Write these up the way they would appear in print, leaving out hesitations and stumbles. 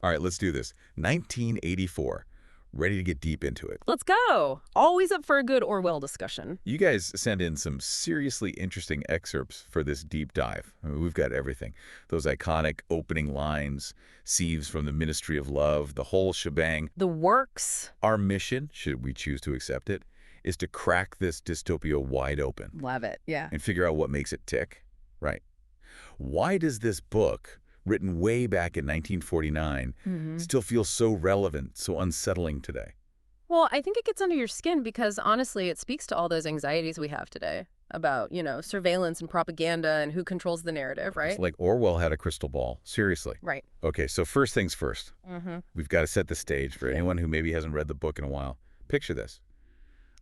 All right, let's do this. 1984. Ready to get deep into it. Let's go. Always up for a good Orwell discussion. You guys sent in some seriously interesting excerpts for this deep dive. I mean, we've got everything. Those iconic opening lines, sieves from the Ministry of Love, the whole shebang. The works. Our mission, should we choose to accept it, is to crack this dystopia wide open. Love it, yeah. And figure out what makes it tick. Right. Why does this book, written way back in 1949, still feel so relevant, so unsettling today? Well, I think it gets under your skin because, honestly, it speaks to all those anxieties we have today about, surveillance and propaganda and who controls the narrative, right? It's like Orwell had a crystal ball. Seriously. Right. Okay, so first things first. We've got to set the stage for anyone who maybe hasn't read the book in a while. Picture this.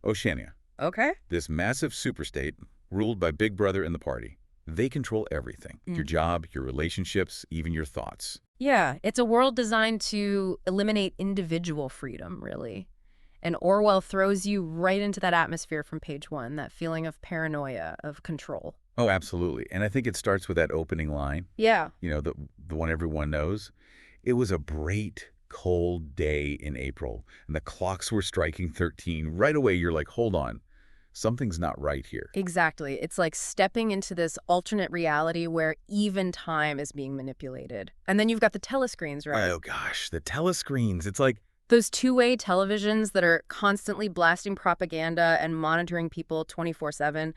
Oceania. Okay. This massive superstate ruled by Big Brother and the party. They control everything. Your job, your relationships, even your thoughts. Yeah, it's a world designed to eliminate individual freedom, really. And Orwell throws you right into that atmosphere from page 1, that feeling of paranoia, of control. Oh, absolutely. And I think it starts with that opening line. Yeah. The one everyone knows. It was a bright, cold day in April, and the clocks were striking 13. Right away, you're like, hold on. Something's not right here. Exactly. It's like stepping into this alternate reality where even time is being manipulated. And then you've got the telescreens, right? Oh, gosh, the telescreens. It's like... those two-way televisions that are constantly blasting propaganda and monitoring people 24/7.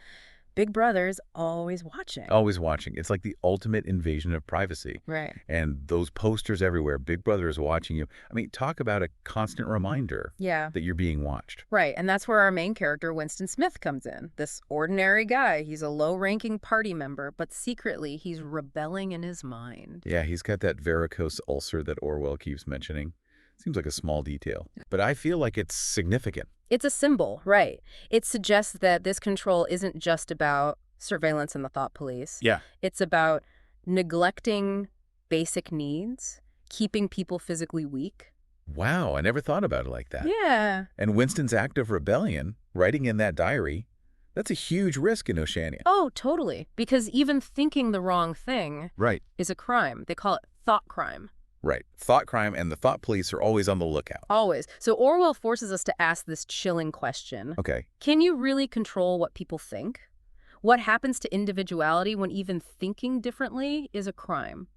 Big Brother's always watching. always watching. It's like the ultimate invasion of privacy. Right. And those posters everywhere, Big Brother is watching you. I mean, talk about a constant reminder Yeah. that you're being watched. Right, and that's where our main character, Winston Smith, comes in. This ordinary guy. He's a low-ranking party member, but secretly he's rebelling in his mind. Yeah, he's got that varicose ulcer that Orwell keeps mentioning. Seems like a small detail, but I feel like it's significant. It's a symbol, right. It suggests that this control isn't just about surveillance and the thought police. Yeah. It's about neglecting basic needs, keeping people physically weak. Wow, I never thought about it like that. Yeah. And Winston's act of rebellion, writing in that diary, that's a huge risk in Oceania. Oh, totally. Because even thinking the wrong thing Right. is a crime. They call it thought crime. Right. Thought crime and the thought police are always on the lookout. Always. So Orwell forces us to ask this chilling question. Okay. Can you really control what people think? What happens to individuality when even thinking differently is a crime?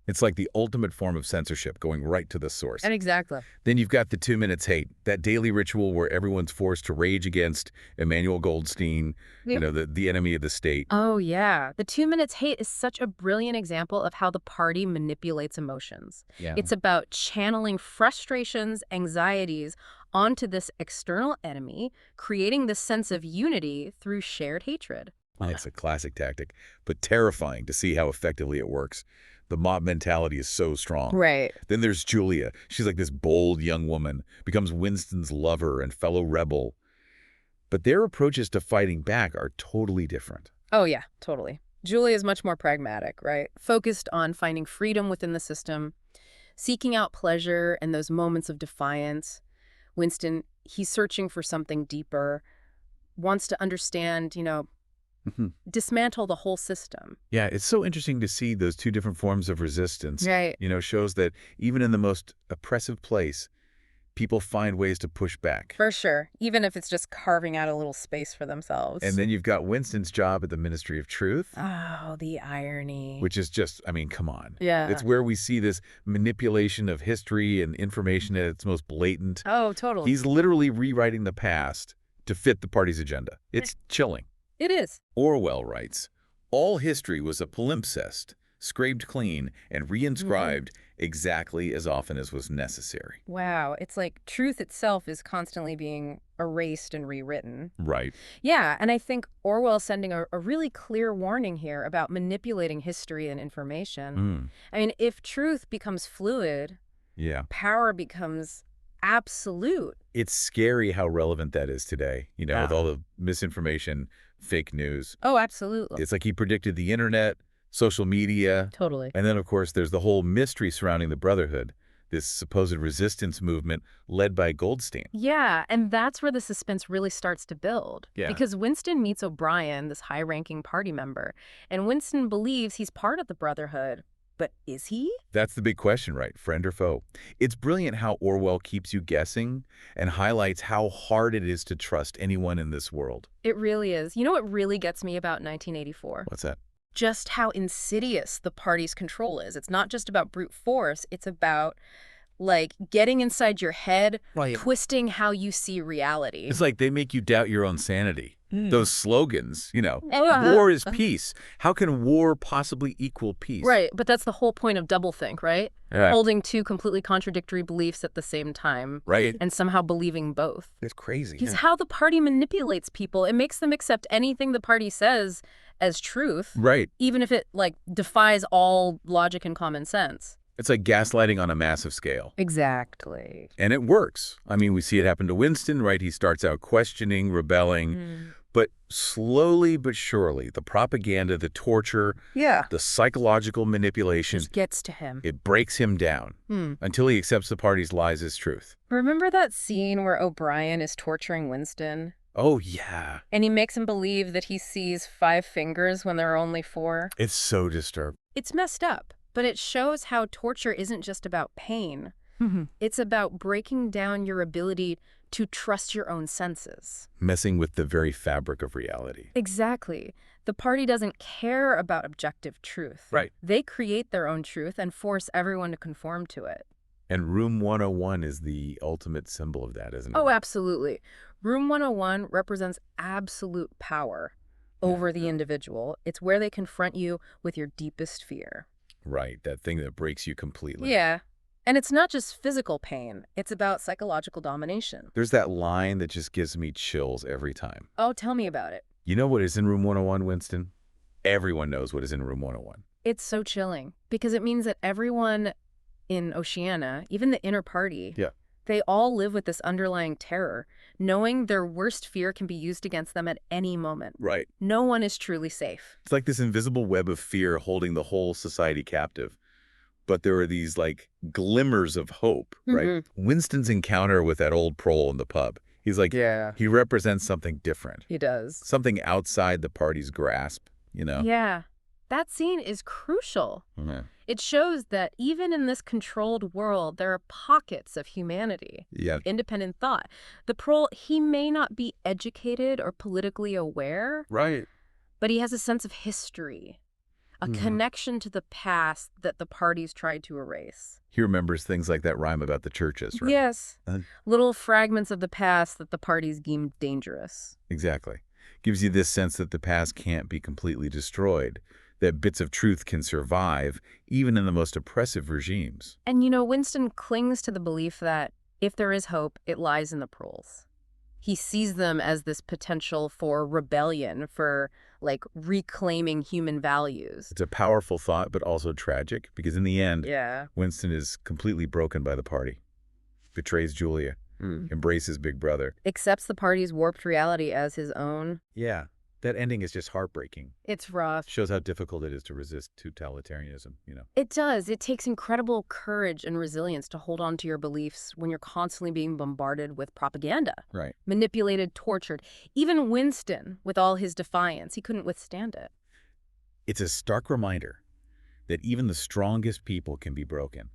It's like the ultimate form of censorship, going right to the source. And exactly. Then you've got the 2 minutes hate, that daily ritual where everyone's forced to rage against Emmanuel Goldstein, the enemy of the state. Oh, yeah. The 2 minutes hate is such a brilliant example of how the party manipulates emotions. Yeah. It's about channeling frustrations, anxieties onto this external enemy, creating this sense of unity through shared hatred. It's a classic tactic, but terrifying to see how effectively it works. The mob mentality is so strong. Right. Then there's Julia. She's like this bold young woman, becomes Winston's lover and fellow rebel. But their approaches to fighting back are totally different. Oh, yeah, totally. Julia is much more pragmatic, right? Focused on finding freedom within the system, seeking out pleasure and those moments of defiance. Winston, he's searching for something deeper, wants to understand, dismantle the whole system. Yeah, it's so interesting to see those two different forms of resistance. Right. Shows that even in the most oppressive place, people find ways to push back. For sure, even if it's just carving out a little space for themselves. And then you've got Winston's job at the Ministry of Truth. Oh, the irony. Which is just, come on. Yeah. It's where we see this manipulation of history and information at its most blatant. Oh, totally. He's literally rewriting the past to fit the party's agenda. It's chilling. It is. Orwell writes, all history was a palimpsest, scraped clean and reinscribed exactly as often as was necessary. Wow. It's like truth itself is constantly being erased and rewritten. Right. Yeah, and I think Orwell's sending a really clear warning here about manipulating history and information. I mean, if truth becomes fluid, power becomes absolute. It's scary how relevant that is today, with all the misinformation, fake news. Oh, absolutely. It's like he predicted the internet, social media. Totally. And then, of course, there's the whole mystery surrounding the Brotherhood, this supposed resistance movement led by Goldstein. Yeah, and that's where the suspense really starts to build. Yeah. Because Winston meets O'Brien, this high-ranking party member, and Winston believes he's part of the Brotherhood, But is he? That's the big question, right? Friend or foe? It's brilliant how Orwell keeps you guessing and highlights how hard it is to trust anyone in this world. It really is. You know what really gets me about 1984? What's that? Just how insidious the party's control is. It's not just about brute force. It's about, like, getting inside your head, Right. twisting how you see reality. It's like they make you doubt your own sanity. Those slogans, Uh-huh. war is peace. How can war possibly equal peace? Right, but that's the whole point of doublethink, right? Yeah. Holding two completely contradictory beliefs at the same time. Right. And somehow believing both. It's crazy. It's how the party manipulates people. It makes them accept anything the party says as truth. Right. Even if it, like, defies all logic and common sense. It's like gaslighting on a massive scale. Exactly. And it works. I mean, we see it happen to Winston, right? He starts out questioning, rebelling. But slowly but surely, the propaganda, the torture, the psychological manipulation, Just gets to him. it breaks him down until he accepts the party's lies as truth. Remember that scene where O'Brien is torturing Winston? Oh, yeah. And he makes him believe that he sees 5 fingers when there are only 4? It's so disturbing. It's messed up, but it shows how torture isn't just about pain. It's about breaking down your ability to trust your own senses. Messing with the very fabric of reality. Exactly. The party doesn't care about objective truth. Right. They create their own truth and force everyone to conform to it. And Room 101 is the ultimate symbol of that, isn't it? Oh, absolutely. Room 101 represents absolute power over the individual. It's where they confront you with your deepest fear. Right, that thing that breaks you completely. Yeah. And it's not just physical pain. It's about psychological domination. There's that line that just gives me chills every time. Oh, tell me about it. You know what is in Room 101, Winston? Everyone knows what is in Room 101. It's so chilling because it means that everyone in Oceania, even the inner party, they all live with this underlying terror, knowing their worst fear can be used against them at any moment. Right. No one is truly safe. It's like this invisible web of fear holding the whole society captive. But there are these, like, glimmers of hope, right? Winston's encounter with that old prole in the pub. He's like, he represents something different. He does. Something outside the party's grasp, Yeah. That scene is crucial. It shows that even in this controlled world, there are pockets of humanity, independent thought. The prole, he may not be educated or politically aware, but he has a sense of history, a connection to the past that the parties tried to erase. He remembers things like that rhyme about the churches, right? Yes. Little fragments of the past that the parties deemed dangerous. Exactly. Gives you this sense that the past can't be completely destroyed, that bits of truth can survive, even in the most oppressive regimes. And Winston clings to the belief that if there is hope, it lies in the proles. He sees them as this potential for rebellion, for, like, reclaiming human values. It's a powerful thought, but also tragic, because in the end, Yeah. Winston is completely broken by the party, betrays Julia, embraces Big Brother. Accepts the party's warped reality as his own. Yeah, that ending is just heartbreaking. It's rough. Shows how difficult it is to resist totalitarianism, It does. It takes incredible courage and resilience to hold on to your beliefs when you're constantly being bombarded with propaganda. Right. Manipulated, tortured. Even Winston, with all his defiance, he couldn't withstand it. It's a stark reminder that even the strongest people can be broken.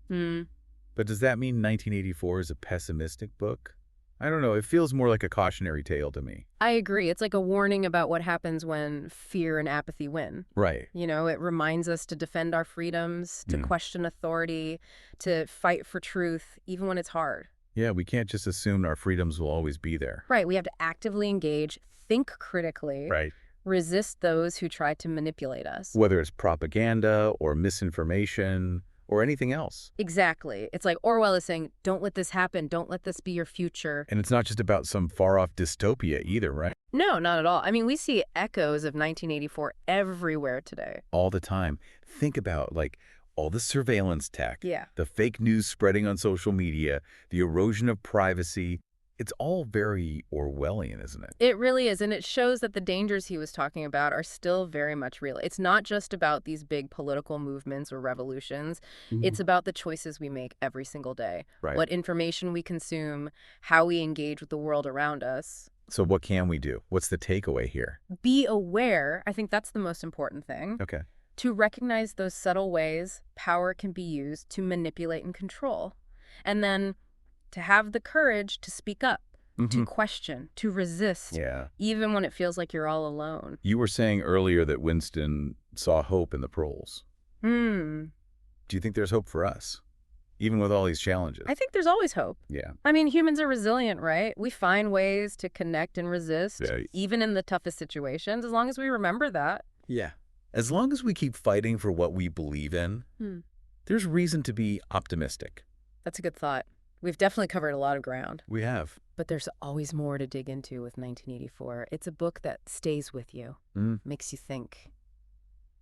But does that mean 1984 is a pessimistic book? I don't know. It feels more like a cautionary tale to me. I agree. It's like a warning about what happens when fear and apathy win. Right. It reminds us to defend our freedoms, to question authority, to fight for truth, even when it's hard. Yeah, we can't just assume our freedoms will always be there. Right. We have to actively engage, think critically, resist those who try to manipulate us. Whether it's propaganda or misinformation or anything else. Exactly. It's like Orwell is saying, don't let this happen. Don't let this be your future. And it's not just about some far-off dystopia either, right? No, not at all. I mean, we see echoes of 1984 everywhere today. All the time. Think about, like, all the surveillance tech, Yeah. the fake news spreading on social media, the erosion of privacy. It's all very Orwellian, isn't it? It really is, and it shows that the dangers he was talking about are still very much real. It's not just about these big political movements or revolutions. It's about the choices we make every single day. Right. What information we consume, how we engage with the world around us. So what can we do? What's the takeaway here? Be aware. I think that's the most important thing. Okay. To recognize those subtle ways power can be used to manipulate and control. And then to have the courage to speak up, to question, to resist, even when it feels like you're all alone. You were saying earlier that Winston saw hope in the proles. Do you think there's hope for us, even with all these challenges? I think there's always hope. Yeah. I mean, humans are resilient, right? We find ways to connect and resist, even in the toughest situations, as long as we remember that. Yeah. As long as we keep fighting for what we believe in, there's reason to be optimistic. That's a good thought. We've definitely covered a lot of ground. We have. But there's always more to dig into with 1984. It's a book that stays with you, makes you think.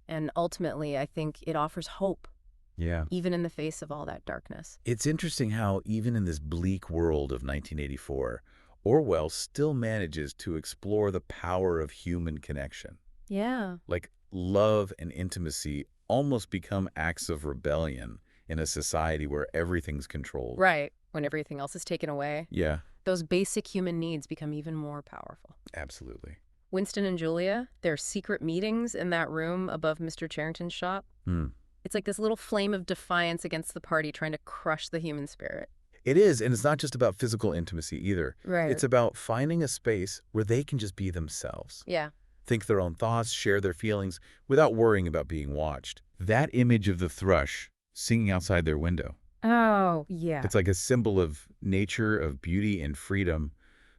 And ultimately, I think it offers hope. Yeah. Even in the face of all that darkness. It's interesting how even in this bleak world of 1984, Orwell still manages to explore the power of human connection. Yeah. Like love and intimacy almost become acts of rebellion in a society where everything's controlled. Right. When everything else is taken away. Yeah. Those basic human needs become even more powerful. Absolutely. Winston and Julia, their secret meetings in that room above Mr. Charrington's shop. It's like this little flame of defiance against the party trying to crush the human spirit. It is, and it's not just about physical intimacy either. Right. It's about finding a space where they can just be themselves. Yeah. Think their own thoughts, share their feelings, without worrying about being watched. That image of the thrush singing outside their window. Oh, yeah. It's like a symbol of nature, of beauty and freedom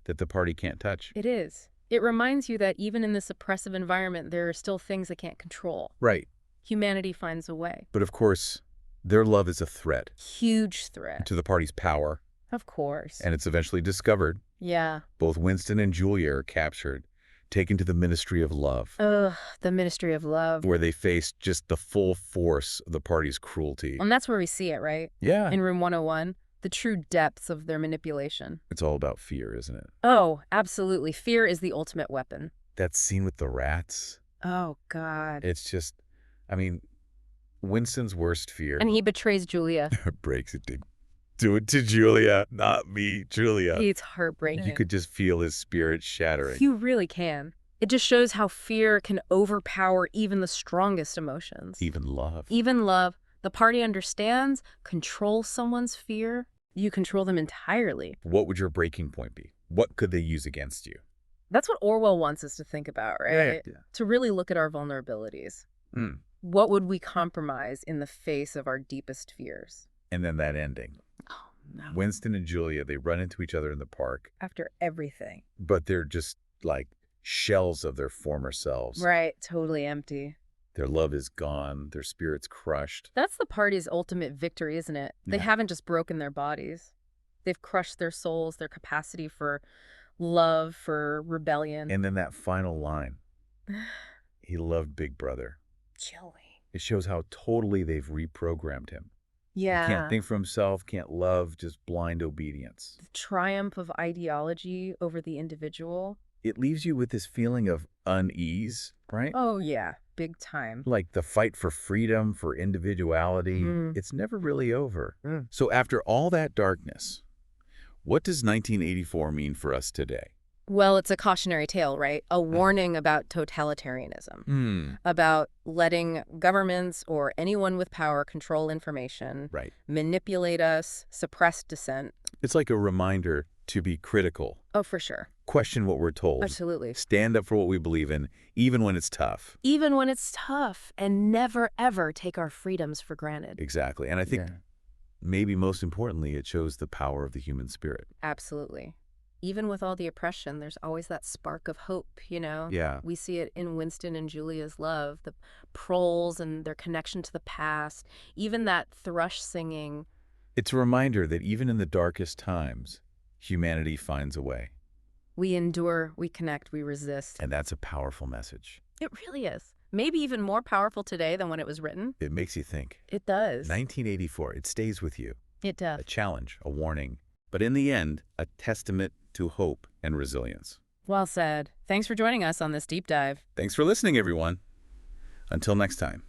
that the party can't touch. It is. It reminds you that even in this oppressive environment, there are still things they can't control. Right. Humanity finds a way. But of course, their love is a threat. Huge threat. To the party's power. Of course. And it's eventually discovered. Yeah. Both Winston and Julia are captured, taken to the Ministry of Love. Ugh, the Ministry of Love. Where they face just the full force of the party's cruelty. And that's where we see it, right? Yeah. In room 101, the true depths of their manipulation. It's all about fear, isn't it? Oh, absolutely. Fear is the ultimate weapon. That scene with the rats. Oh, God. It's just, I mean, Winston's worst fear. And he betrays Julia. Breaks it to do it to Julia, not me, Julia. It's heartbreaking. You could just feel his spirit shattering. You really can. It just shows how fear can overpower even the strongest emotions. Even love. Even love. The party understands, control someone's fear. You control them entirely. What would your breaking point be? What could they use against you? That's what Orwell wants us to think about, right? Yeah. To really look at our vulnerabilities. What would we compromise in the face of our deepest fears? And then that ending. Oh, no. Winston and Julia, they run into each other in the park. After everything. But they're just like shells of their former selves. Right, totally empty. Their love is gone, their spirit's crushed. That's the party's ultimate victory, isn't it? They haven't just broken their bodies. They've crushed their souls, their capacity for love, for rebellion. And then that final line. He loved Big Brother. Chilly. It shows how totally they've reprogrammed him. Yeah. He can't think for himself, can't love, just blind obedience. The triumph of ideology over the individual. It leaves you with this feeling of unease, right? Oh, yeah. Big time. Like the fight for freedom, for individuality, it's never really over. So after all that darkness, what does 1984 mean for us today? Well, it's a cautionary tale, right? A warning about totalitarianism, about letting governments or anyone with power control information, manipulate us, suppress dissent. It's like a reminder to be critical. Oh, for sure. Question what we're told. Absolutely. Stand up for what we believe in, even when it's tough. Even when it's tough, and never, ever take our freedoms for granted. Exactly. And I think maybe most importantly, it shows the power of the human spirit. Absolutely. Even with all the oppression, there's always that spark of hope, you know? Yeah. We see it in Winston and Julia's love, the proles and their connection to the past, even that thrush singing. It's a reminder that even in the darkest times, humanity finds a way. We endure, we connect, we resist. And that's a powerful message. It really is. Maybe even more powerful today than when it was written. It makes you think. It does. 1984, it stays with you. It does. A challenge, a warning, but in the end, a testament to hope and resilience. Well said. Thanks for joining us on this deep dive. Thanks for listening, everyone. Until next time.